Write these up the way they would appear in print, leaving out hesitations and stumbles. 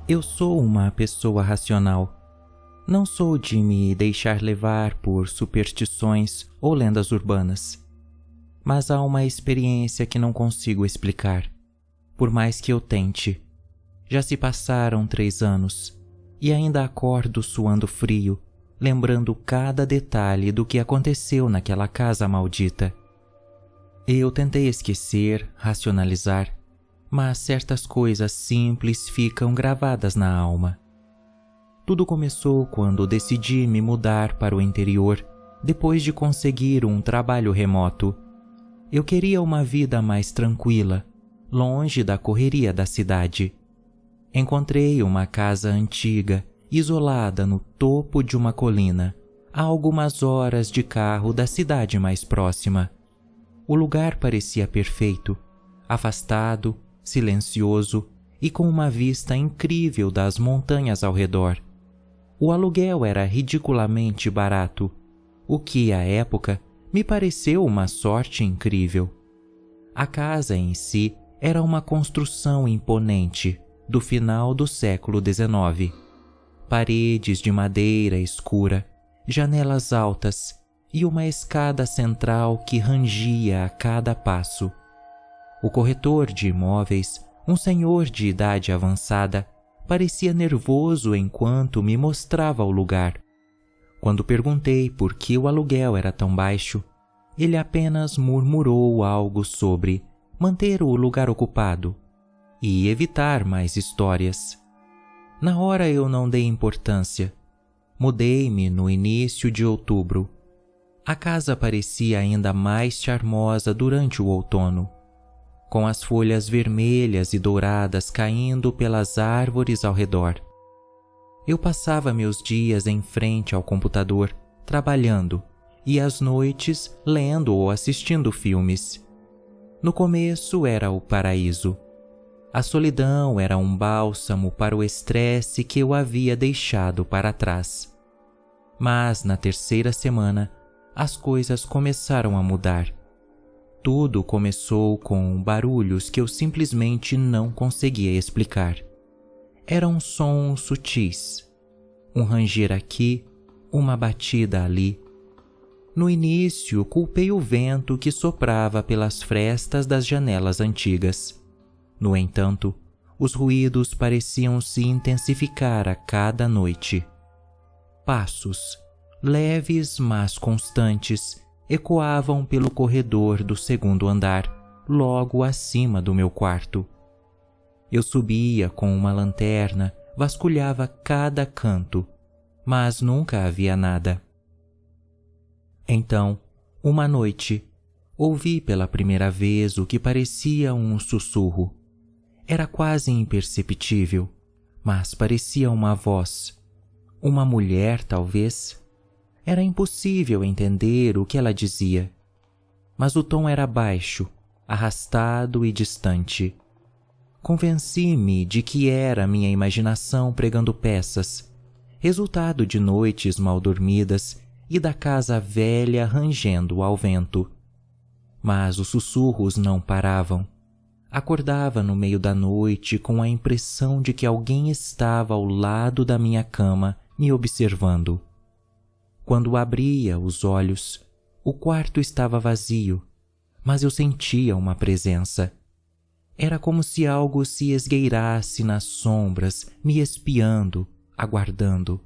Eu sou uma pessoa racional. Não sou de me deixar levar por superstições ou lendas urbanas. Mas há uma experiência que não consigo explicar, por mais que eu tente. Já se passaram 3 anos e ainda acordo suando frio, lembrando cada detalhe do que aconteceu naquela casa maldita. Eu tentei esquecer, racionalizar, mas certas coisas simples ficam gravadas na alma. Tudo começou quando decidi me mudar para o interior, depois de conseguir um trabalho remoto. Eu queria uma vida mais tranquila, longe da correria da cidade. Encontrei uma casa antiga, isolada no topo de uma colina, a algumas horas de carro da cidade mais próxima. O lugar parecia perfeito, afastado, silencioso e com uma vista incrível das montanhas ao redor. O aluguel era ridiculamente barato, o que, à época, me pareceu uma sorte incrível. A casa em si era uma construção imponente do final do século XIX. Paredes de madeira escura, janelas altas e uma escada central que rangia a cada passo. O corretor de imóveis, um senhor de idade avançada, parecia nervoso enquanto me mostrava o lugar. Quando perguntei por que o aluguel era tão baixo, ele apenas murmurou algo sobre manter o lugar ocupado e evitar mais histórias. Na hora eu não dei importância. Mudei-me no início de outubro. A casa parecia ainda mais charmosa durante o outono, com as folhas vermelhas e douradas caindo pelas árvores ao redor. Eu passava meus dias em frente ao computador, trabalhando, e às noites lendo ou assistindo filmes. No começo era o paraíso. A solidão era um bálsamo para o estresse que eu havia deixado para trás. Mas na 3ª semana, as coisas começaram a mudar. Tudo começou com barulhos que eu simplesmente não conseguia explicar. Eram sons sutis. Um ranger aqui, uma batida ali. No início, culpei o vento que soprava pelas frestas das janelas antigas. No entanto, os ruídos pareciam se intensificar a cada noite. Passos, leves mas constantes, ecoavam pelo corredor do 2º andar, logo acima do meu quarto. Eu subia com uma lanterna, vasculhava cada canto, mas nunca havia nada. Então, uma noite, ouvi pela primeira vez o que parecia um sussurro. Era quase imperceptível, mas parecia uma voz. Uma mulher, talvez. Era impossível entender o que ela dizia, mas o tom era baixo, arrastado e distante. Convenci-me de que era minha imaginação pregando peças, resultado de noites mal dormidas e da casa velha rangendo ao vento. Mas os sussurros não paravam. Acordava no meio da noite com a impressão de que alguém estava ao lado da minha cama me observando. Quando abria os olhos, o quarto estava vazio, mas eu sentia uma presença. Era como se algo se esgueirasse nas sombras, me espiando, aguardando.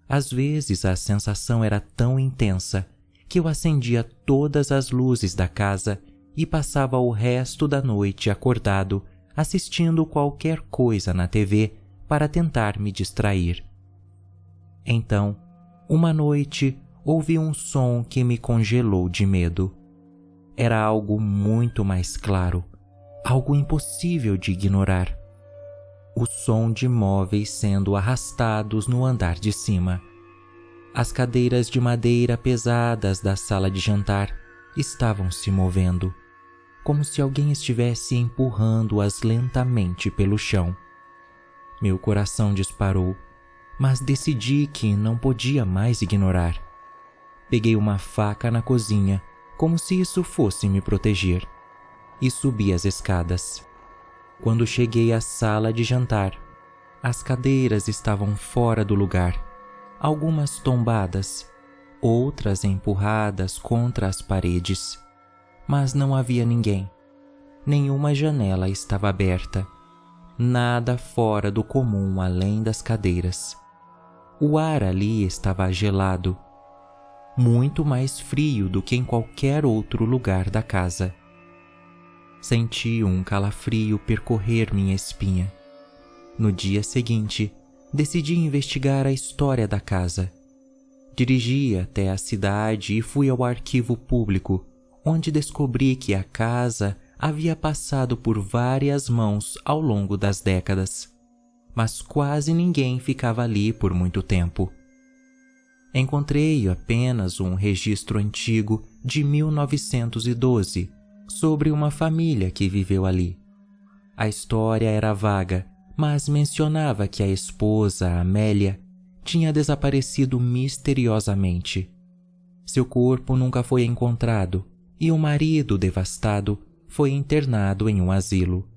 Às vezes a sensação era tão intensa que eu acendia todas as luzes da casa e passava o resto da noite acordado, assistindo qualquer coisa na TV para tentar me distrair. Então, uma noite, ouvi um som que me congelou de medo. Era algo muito mais claro, algo impossível de ignorar. O som de móveis sendo arrastados no andar de cima. As cadeiras de madeira pesadas da sala de jantar estavam se movendo, como se alguém estivesse empurrando-as lentamente pelo chão. Meu coração disparou, mas decidi que não podia mais ignorar. Peguei uma faca na cozinha, como se isso fosse me proteger, e subi as escadas. Quando cheguei à sala de jantar, As cadeiras estavam fora do lugar, algumas tombadas, outras empurradas contra as paredes. Mas não havia ninguém. Nenhuma janela estava aberta. Nada fora do comum além das cadeiras. O ar ali estava gelado, muito mais frio do que em qualquer outro lugar da casa. Senti um calafrio percorrer minha espinha. No dia seguinte, decidi investigar a história da casa. Dirigi até a cidade e fui ao arquivo público, onde descobri que a casa havia passado por várias mãos ao longo das décadas, mas quase ninguém ficava ali por muito tempo. Encontrei apenas um registro antigo de 1912 sobre uma família que viveu ali. A história era vaga, mas mencionava que a esposa, Amélia, tinha desaparecido misteriosamente. Seu corpo nunca foi encontrado e o marido, devastado, foi internado em um asilo.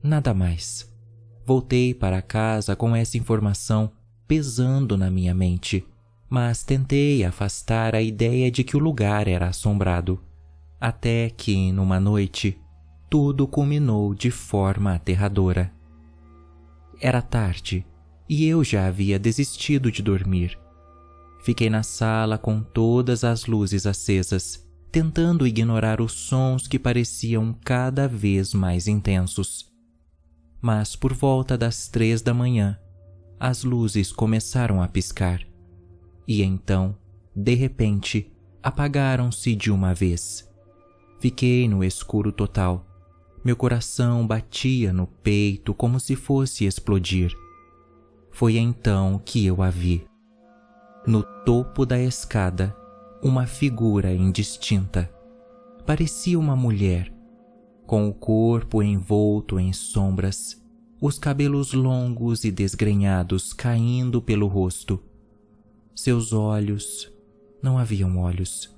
Nada mais. Voltei para casa com essa informação pesando na minha mente, mas tentei afastar a ideia de que o lugar era assombrado. Até que, numa noite, tudo culminou de forma aterradora. Era tarde e eu já havia desistido de dormir. Fiquei na sala com todas as luzes acesas, tentando ignorar os sons que pareciam cada vez mais intensos. Mas por volta das 3 da manhã, as luzes começaram a piscar. E então, de repente, apagaram-se de uma vez. Fiquei no escuro total. Meu coração batia no peito como se fosse explodir. Foi então que eu a vi. No topo da escada, uma figura indistinta. Parecia uma mulher, com o corpo envolto em sombras, os cabelos longos e desgrenhados caindo pelo rosto. Seus olhos... não haviam olhos,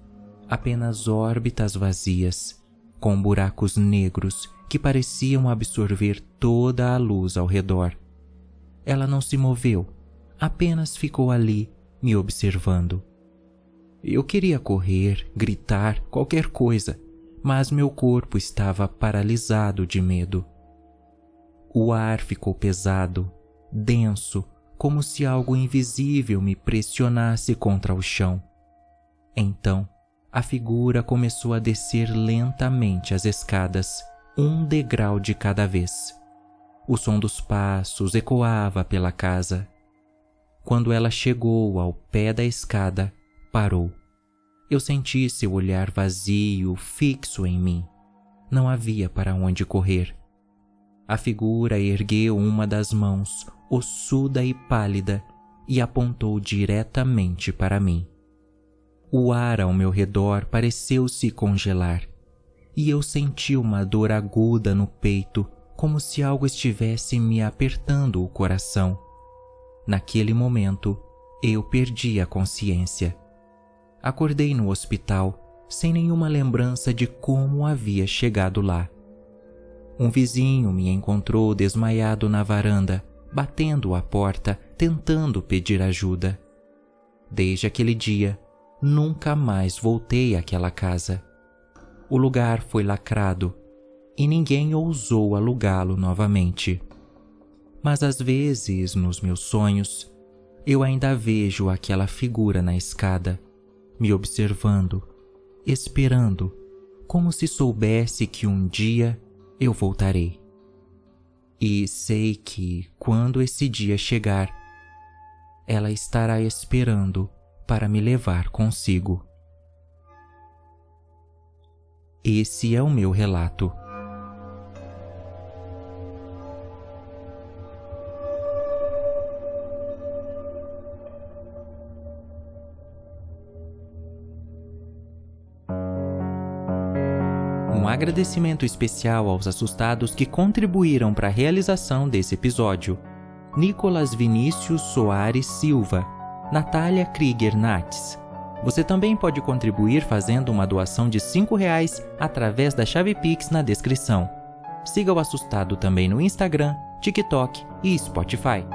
apenas órbitas vazias, com buracos negros que pareciam absorver toda a luz ao redor. Ela não se moveu, apenas ficou ali, me observando. Eu queria correr, gritar, qualquer coisa, mas meu corpo estava paralisado de medo. O ar ficou pesado, denso, como se algo invisível me pressionasse contra o chão. Então, a figura começou a descer lentamente as escadas, um degrau de cada vez. O som dos passos ecoava pela casa. Quando ela chegou ao pé da escada, parou. Eu senti seu olhar vazio, fixo em mim. Não havia para onde correr. A figura ergueu uma das mãos, ossuda e pálida, e apontou diretamente para mim. O ar ao meu redor pareceu se congelar, e eu senti uma dor aguda no peito, como se algo estivesse me apertando o coração. Naquele momento, eu perdi a consciência. Acordei no hospital, sem nenhuma lembrança de como havia chegado lá. Um vizinho me encontrou desmaiado na varanda, batendo à porta, tentando pedir ajuda. Desde aquele dia, nunca mais voltei àquela casa. O lugar foi lacrado e ninguém ousou alugá-lo novamente. Mas às vezes, nos meus sonhos, eu ainda vejo aquela figura na escada, me observando, esperando, como se soubesse que um dia eu voltarei. E sei que, quando esse dia chegar, ela estará esperando para me levar consigo. Esse é o meu relato. Um agradecimento especial aos assustados que contribuíram para a realização desse episódio: Nicolas Vinícius Soares Silva, Natália Krieger Nates. Você também pode contribuir fazendo uma doação de R$5 através da chave Pix na descrição. Siga o Assustado também no Instagram, TikTok e Spotify.